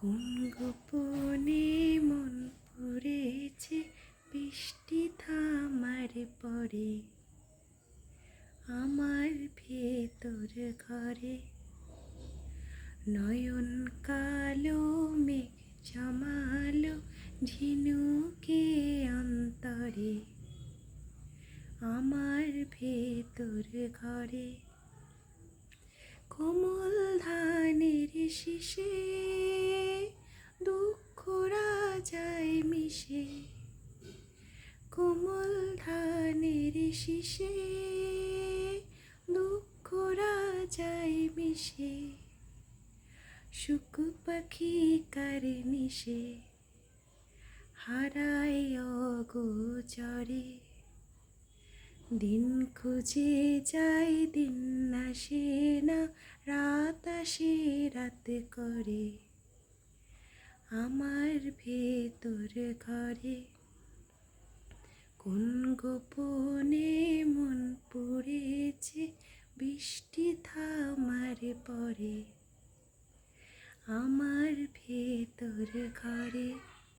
কোন গোপনে মন পড়েছে বৃষ্টি থামার পরে আমার ভেতর ঘরে। নয়ন কালো মেঘ জমালো ঝিনুকে অন্তরে আমার ভেতর ঘরে। কোমল ধানের শীষে দুঃখরা যায় মিশে। কোমল ধানের শীষে দুঃখরা যায় মিশে। সুখ পাখি কার নিশে হারায় অগোচরে। দিন খুঁজে যাই দিন আসে না, রাত আসে রাত করে আমার ভেতর ঘরে। কোন গোপনে মন পড়েছে বৃষ্টি থামার পরে আমার ভেতর ঘরে।